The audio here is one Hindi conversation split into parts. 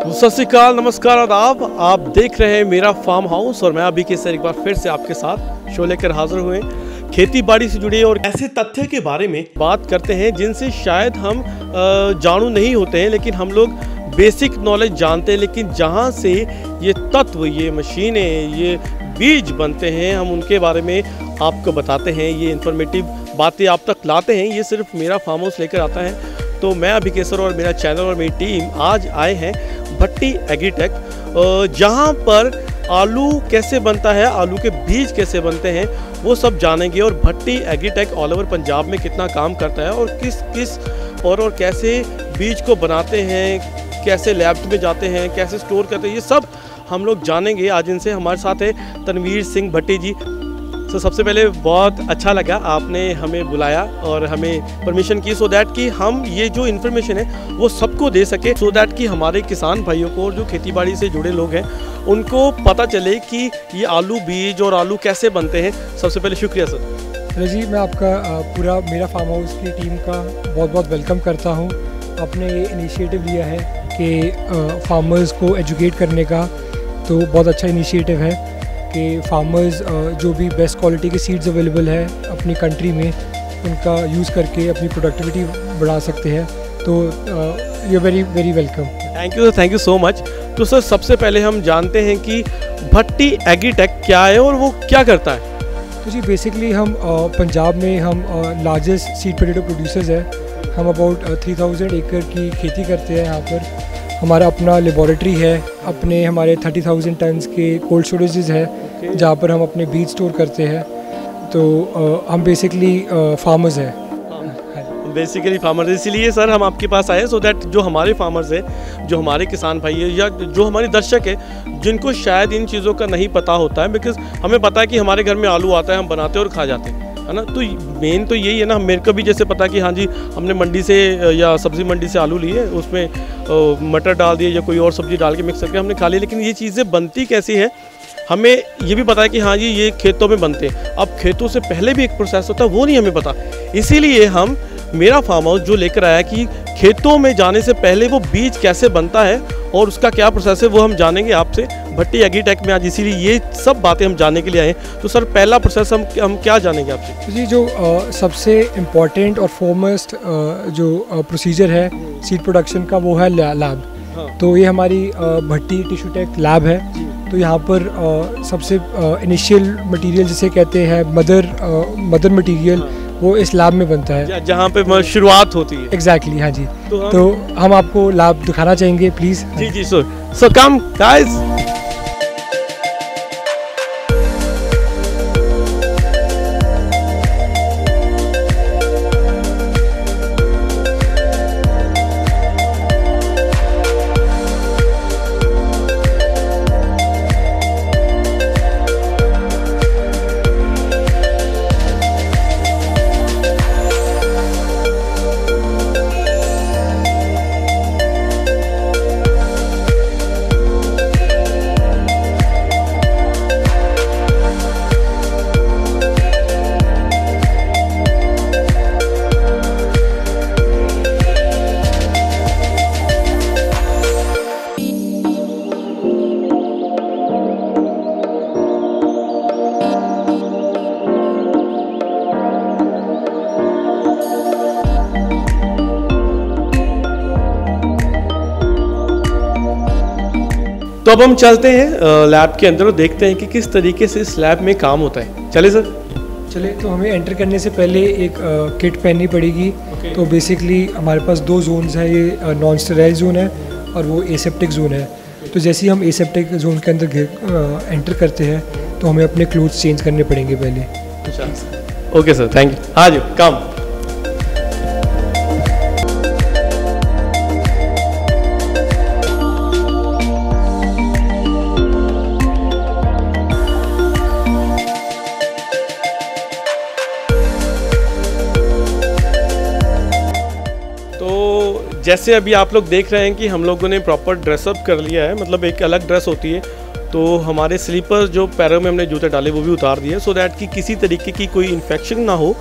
सत श्री अकाल, नमस्कार, आदाब। आप देख रहे हैं मेरा फार्म हाउस और मैं अभी के सर एक बार फिर से आपके साथ शो लेकर हाजिर हुए। खेती बाड़ी से जुड़े और ऐसे तथ्य के बारे में बात करते हैं जिनसे शायद हम जानू नहीं होते हैं, लेकिन हम लोग बेसिक नॉलेज जानते हैं। लेकिन जहां से ये तत्व, ये मशीनें, ये बीज बनते हैं, हम उनके बारे में आपको बताते हैं। ये इन्फॉर्मेटिव बातें आप तक लाते हैं। ये सिर्फ मेरा फार्म हाउस लेकर आता है। तो मैं अभी केसर और मेरा चैनल और मेरी टीम आज आए हैं भट्टी एग्रीटेक, जहां पर आलू कैसे बनता है, आलू के बीज कैसे बनते हैं, वो सब जानेंगे। और भट्टी एग्रीटेक ऑल ओवर पंजाब में कितना काम करता है और किस और कैसे बीज को बनाते हैं, कैसे लैब में जाते हैं, कैसे स्टोर करते हैं, ये सब हम लोग जानेंगे आज इनसे। हमारे साथ है तनवीर सिंह भट्टी जी। तो सबसे पहले बहुत अच्छा लगा आपने हमें बुलाया और हमें परमिशन की, सो दैट कि हम ये जो इन्फॉर्मेशन है वो सबको दे सके, सो दैट कि हमारे किसान भाइयों को और जो खेतीबाड़ी से जुड़े लोग हैं उनको पता चले कि ये आलू बीज और आलू कैसे बनते हैं। सबसे पहले शुक्रिया सर। जी, मैं आपका पूरा मेरा फार्म हाउस की टीम का बहुत बहुत वेलकम करता हूँ। आपने ये इनिशिएटिव लिया है कि फार्मर्स को एजुकेट करने का, तो बहुत अच्छा इनिशिएटिव है कि फार्मर्स जो भी बेस्ट क्वालिटी के सीड्स अवेलेबल है अपनी कंट्री में, उनका यूज़ करके अपनी प्रोडक्टिविटी बढ़ा सकते हैं। तो you very very welcome. Thank you sir, thank you so much. तो सर सबसे पहले हम जानते हैं कि भट्टी एग्रीटेक क्या है और वो क्या करता है। तो जी, बेसिकली हम पंजाब में हम लार्जेस्ट सीड पोटैटो प्रोड्यूसर्स हैं। हम अबाउट 3000 एकड़ की खेती करते हैं यहाँ पर। हमारा अपना लेबॉरेटरी है, अपने हमारे 30,000 टन्स के कोल्ड स्टोरेजेस है, जहाँ पर हम अपने बीज स्टोर करते हैं। तो हम बेसिकली फार्मर्स हैं। बेसिकली फार्मर्स, इसीलिए सर हम आपके पास आए, सो दैट जो हमारे फार्मर्स हैं, जो हमारे किसान भाई है या जो हमारे दर्शक है जिनको शायद इन चीज़ों का नहीं पता होता है, बिकॉज हमें पता है कि हमारे घर में आलू आता है, हम बनाते हैं और खा जाते हैं, है ना। तो मेन तो यही है ना। मेरे को भी जैसे पता कि हाँ जी हमने मंडी से या सब्ज़ी मंडी से आलू लिए, उसमें मटर डाल दिए या कोई और सब्ज़ी डाल के मिक्स करके हमने खा लिया, लेकिन ये चीज़ें बनती कैसी हैं हमें ये भी पता है कि हाँ जी ये खेतों में बनते हैं। अब खेतों से पहले भी एक प्रोसेस होता है, वो नहीं हमें पता। इसीलिए हम मेरा फार्म हाउस जो लेकर आया कि खेतों में जाने से पहले वो बीज कैसे बनता है और उसका क्या प्रोसेस है, वो हम जानेंगे आपसे भट्टी एग्रीटेक में आज। इसीलिए ये सब बातें हम जानने के लिए आए हैं। तो सर पहला प्रोसेस हम क्या जानेंगे आपसे? जी, जो सबसे इम्पॉर्टेंट और फॉरमोस्ट जो प्रोसीजर है सीड प्रोडक्शन का, वो है लैब। हाँ। तो ये हमारी भट्टी टिश्यू टेक लैब है। तो यहाँ पर सबसे इनिशियल मटेरियल जिसे कहते हैं मदर मटेरियल, वो इस लैब में बनता है, जहाँ पे शुरुआत होती है। एग्जैक्टली, हाँ जी। तो हम आपको लैब दिखाना चाहेंगे, प्लीज़। जी जी सर, सो कम गाइस। तो अब हम चलते हैं लैब के अंदर और देखते हैं कि किस तरीके से इस लैब में काम होता है। चले सर। चले। तो हमें एंटर करने से पहले एक किट पहननी पड़ेगी। तो बेसिकली हमारे पास दो जोन्स हैं, ये नॉन स्टेराइल जोन है और वो एसेप्टिक जोन है। तो जैसे ही हम एसेप्टिक जोन के अंदर एंटर करते हैं तो हमें अपने क्लोथ्स चेंज करने पड़ेंगे पहले। अच्छा, ओके सर, थैंक यू। हाँ जी, कम। जैसे अभी आप लोग देख रहे हैं कि हम लोगों ने प्रॉपर ड्रेसअप कर लिया है, मतलब एक अलग ड्रेस होती है। तो हमारे स्लीपर्स जो पैरों में हमने जूते डाले वो भी उतार दिए, सो दैट कि किसी तरीके की कोई इन्फेक्शन ना हो,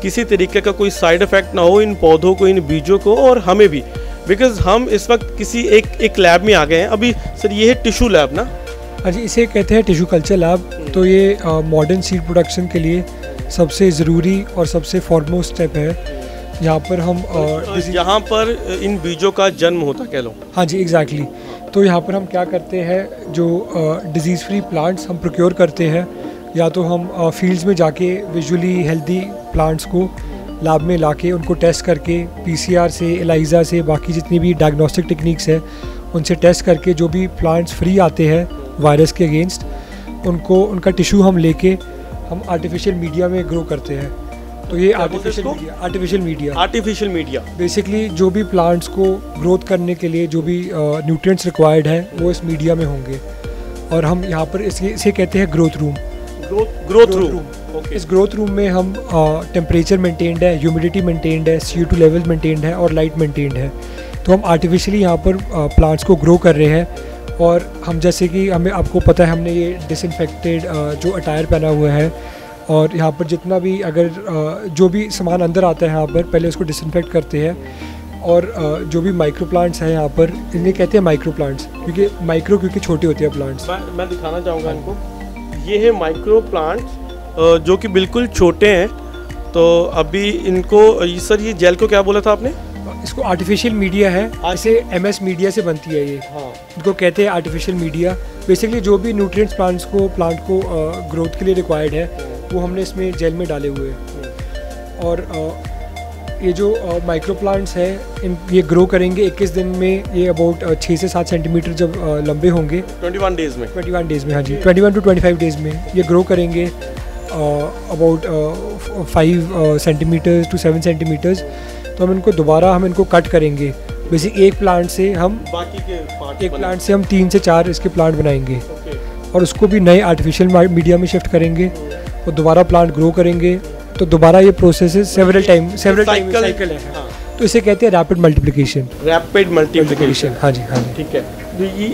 किसी तरीके का कोई साइड इफ़ेक्ट ना हो इन पौधों को, इन बीजों को और हमें भी। बिकॉज हम इस वक्त किसी एक लैब में आ गए हैं अभी। सर ये है टिशू लैब ना? हाँ जी, इसे कहते हैं टिशू कल्चर लैब। तो ये मॉडर्न सीड प्रोडक्शन के लिए सबसे ज़रूरी और सबसे फॉरमोस्ट स्टेप है। यहाँ पर हम यहाँ पर इन बीजों का जन्म होता कह लो। हाँ जी, एग्जैक्टली। तो यहाँ पर हम क्या करते हैं, जो डिजीज़ फ्री प्लांट्स हम प्रोक्योर करते हैं, या तो हम फील्ड्स में जाके विजुअली हेल्दी प्लांट्स को लैब में लाके उनको टेस्ट करके पीसीआर से, एलाइजा से, बाकी जितनी भी डायग्नोस्टिक टेक्निक्स है उनसे टेस्ट करके जो भी प्लांट्स फ्री आते हैं वायरस के अगेंस्ट, उनका टिश्यू हम लेके हम आर्टिफिशियल मीडिया में ग्रो करते हैं। तो ये आर्टिफिशियल मीडिया बेसिकली जो भी प्लांट्स को ग्रोथ करने के लिए जो भी न्यूट्रिएंट्स रिक्वायर्ड है वो इस मीडिया में होंगे। और हम यहाँ पर इसे कहते हैं ग्रोथ रूम। इस ग्रोथ रूम में हम टेम्परेचर मेंटेन्ड है, ह्यूमिडिटी मेंटेन्ड है, CO2 लेवल मेंटेन्ड है और लाइट मेंटेन्ड है। तो हम आर्टिफिशियली यहाँ पर प्लांट्स को ग्रो कर रहे हैं। और हम जैसे कि हमें आपको पता है, हमने ये डिसइंफेक्टेड जो अटायर पहना हुआ है, और यहाँ पर जितना भी अगर जो भी सामान अंदर आता है यहाँ पर पहले उसको डिसइंफेक्ट करते हैं। और जो भी माइक्रो प्लांट्स हैं यहाँ पर, इन्हें कहते हैं माइक्रो प्लांट्स, क्योंकि छोटे होते हैं प्लांट्स। मैं दिखाना चाहूँगा इनको। ये है माइक्रो प्लांट्स जो कि बिल्कुल छोटे हैं। तो अभी इनको सर ये जेल को क्या बोला था आपने? इसको आर्टिफिशियल मीडिया है, इसे MS मीडिया से बनती है ये। हाँ, इनको कहते हैं आर्टिफिशियल मीडिया। बेसिकली जो भी न्यूट्रिएंट्स प्लांट को ग्रोथ के लिए रिक्वायर्ड है वो हमने इसमें जेल में डाले हुए हैं। और ये जो माइक्रो प्लांट्स हैं ये ग्रो करेंगे 21 दिन में। ये अबाउट 6 से 7 सेंटीमीटर जब लंबे होंगे 21 डेज़ में। हाँ जी, 21 to 25 डेज़ में ये ग्रो करेंगे अबाउट 5 सेंटीमीटर्स to 7 सेंटीमीटर्स। तो हम इनको कट करेंगे। बेसिक एक प्लांट से हम 3 से 4 इसके प्लांट बनाएंगे। और उसको भी नए आर्टिफिशियल मीडिया में शिफ्ट करेंगे और दोबारा प्लांट ग्रो करेंगे। तो दोबारा ये प्रोसेस है सेवरल टाइम साइकिल है। हाँ। तो इसे कहते हैं रैपिड मल्टीप्लिकेशन। हाँ जी। ठीक है।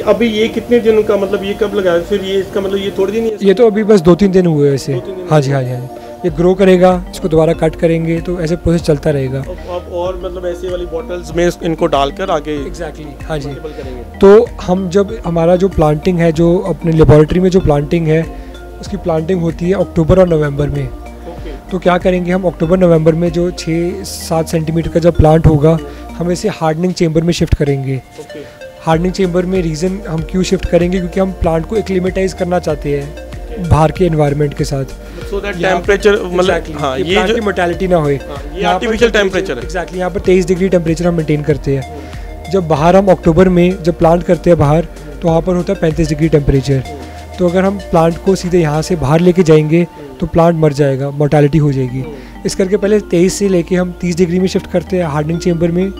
तो ये कितने दिन का, मतलब ये कब लगाया फिर? ये इसका मतलब ये थोड़े दिन ही है? ये तो अभी बस 2-3 दिन हुए ऐसे। हाँ जी। ये ग्रो करेगा, इसको दोबारा कट करेंगे, तो ऐसे प्रोसेस चलता रहेगा। अब और मतलब ऐसे वाली बॉटल्स में इनको डालकर आगे एग्जैक्टली। हाँ जी। तो हम जब हमारा जो प्लांटिंग है, जो अपने लेबोरेटरी में जो प्लांटिंग है, उसकी प्लांटिंग होती है अक्टूबर और नवंबर में। तो क्या करेंगे हम, अक्टूबर नवंबर में जो 6-7 सेंटीमीटर का जब प्लांट होगा, हम इसे हार्डनिंग चेंबर में शिफ्ट करेंगे। हार्डनिंग चेंबर में रीज़न हम क्यों शिफ्ट करेंगे, क्योंकि हम प्लांट को एक्लिमेटाइज करना चाहते हैं बाहर के एनवायरनमेंट के साथ, सो दैट टेम्परेचर मतलब हाँ ये जो मोर्टेलिटी ना होए। ये आर्टिफिशियल टेम्परेचर है। एग्जैक्टली, यहाँ पर 23 डिग्री टेम्परेचर हम मेंटेन करते हैं। जब बाहर हम अक्टूबर में जब प्लांट करते हैं बाहर, तो वहाँ पर होता है 35 डिग्री टेम्परेचर। तो अगर हम प्लांट को सीधे यहाँ से बाहर लेके जाएंगे तो प्लांट मर जाएगा, मोर्टेलिटी हो जाएगी। इस करके पहले 23 से लेके हम 30 डिग्री में शिफ्ट करते हैं हार्डनिंग चेंबर में,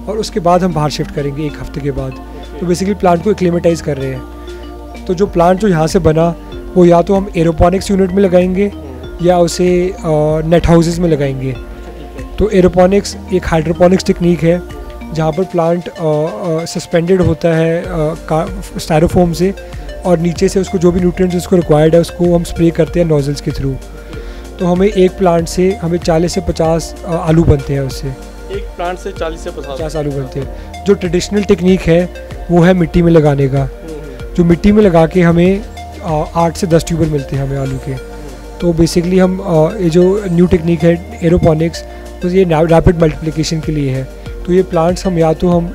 और उसके बाद हम बाहर शिफ्ट करेंगे 1 हफ्ते के बाद। तो बेसिकली प्लांट को एक्लिमेटाइज कर रहे हैं। तो जो प्लांट जो यहाँ से बना वो या तो हम एरोपोनिक्स यूनिट में लगाएंगे या उसे नेट हाउसेस में लगाएंगे। तो एरोपोनिक्स एक हाइड्रोपोनिक्स टेक्निक है जहाँ पर प्लांट सस्पेंडेड होता है स्टायरोफोम से, और नीचे से उसको जो भी न्यूट्रिएंट्स उसको रिक्वायर्ड है उसको हम स्प्रे करते हैं नोजल्स के थ्रू। तो हमें एक प्लांट से 40 से 50 आलू बनते हैं उससे। एक प्लांट से 40 से 50 आलू बनते हैं। जो ट्रेडिशनल टेक्निक है वो है मिट्टी में लगाने का। जो मिट्टी में लगा के हमें 8 से 10 ट्यूबर मिलते हैं हमें आलू के। तो बेसिकली हम ये जो न्यू टेक्निक है एरोपोनिक्स, तो ये रैपिड मल्टीप्लिकेशन के लिए है। तो ये प्लांट्स हम या तो हम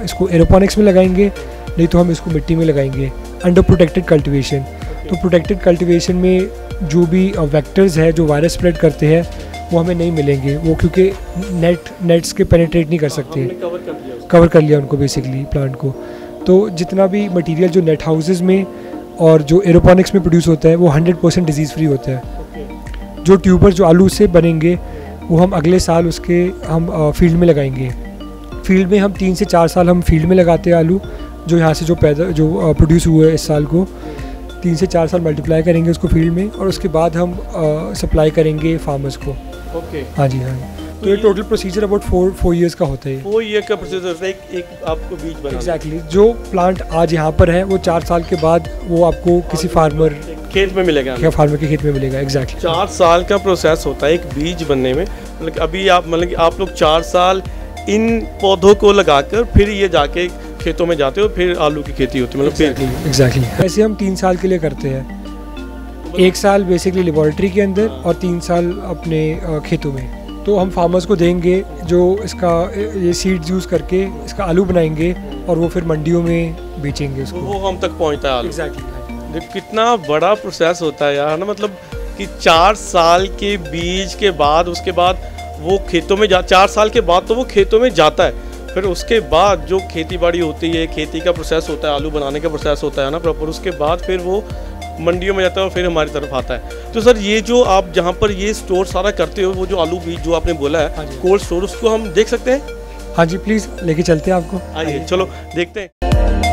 इसको एरोपोनिक्स में लगाएंगे, नहीं तो हम इसको मिट्टी में लगाएंगे अंडर प्रोटेक्टेड कल्टिवेशन। तो प्रोटेक्टेड कल्टिवेशन में जो भी वेक्टर्स है जो वायरस स्प्रेड करते हैं वो हमें नहीं मिलेंगे, वो क्योंकि नेट्स के पेनिट्रेट नहीं कर सकते। कवर कर लिया उनको बेसिकली प्लांट को। तो जितना भी मटेरियल जो नेट हाउसेस में और जो एरोपोनिक्स में प्रोड्यूस होता है वो 100% डिजीज़ फ्री होता है। जो ट्यूबर जो आलू से बनेंगे वो हम अगले साल उसके हम फील्ड में लगाएंगे। फील्ड में हम 3 से 4 साल हम फील्ड में लगाते हैं आलू, जो यहाँ से जो प्रोड्यूस हुए है इस साल को 3 से 4 साल मल्टीप्लाई करेंगे उसको फील्ड में, और उसके बाद हम सप्लाई करेंगे फार्मर्स को। हाँ जी। तो ये टोटल प्रोसीजर अबाउट 4 ईयर्स का होता है। 4 ईयर का प्रोसीजर होता है एक आपको बीज बनाना। एग्जैक्टली। जो प्लांट आज यहाँ पर है वो 4 साल के बाद वो आपको किसी फार्मर खेत में मिलेगा, फार्मर के खेत में मिलेगा। एग्जैक्टली 4 साल का प्रोसेस होता है एक बीज बनने में। मतलब अभी आप लोग 4 साल इन पौधों को लगाकर फिर ये जाके खेतों में जाते हो, फिर आलू की खेती होती है, मतलब एग्जैक्टली ऐसे हम 3 साल के लिए करते हैं। 1 साल बेसिकली लेबॉरेटरी के अंदर और 3 साल अपने खेतों में। तो हम फार्मर्स को देंगे जो इसका ये सीड्स यूज़ करके इसका आलू बनाएंगे और वो फिर मंडियों में बेचेंगे उसको। वो हम तक पहुंचता है आलू। एग्जैक्टली कितना बड़ा प्रोसेस होता है यार ना, मतलब कि 4 साल के बीज के बाद उसके बाद वो खेतों में 4 साल के बाद तो वो खेतों में जाता है, फिर उसके बाद जो खेती बाड़ी होती है, खेती का प्रोसेस होता है, आलू बनाने का प्रोसेस होता है ना प्रॉपर, उसके बाद फिर वो मंडियों में जाता है और फिर हमारी तरफ आता है। तो सर ये जो आप जहाँ पर ये स्टोर सारा करते हो, वो जो आलू बीज जो आपने बोला है कोल्ड स्टोर, उसको हम देख सकते हैं? हाँ जी, प्लीज़ लेके चलते हैं आपको। आइए चलो देखते हैं।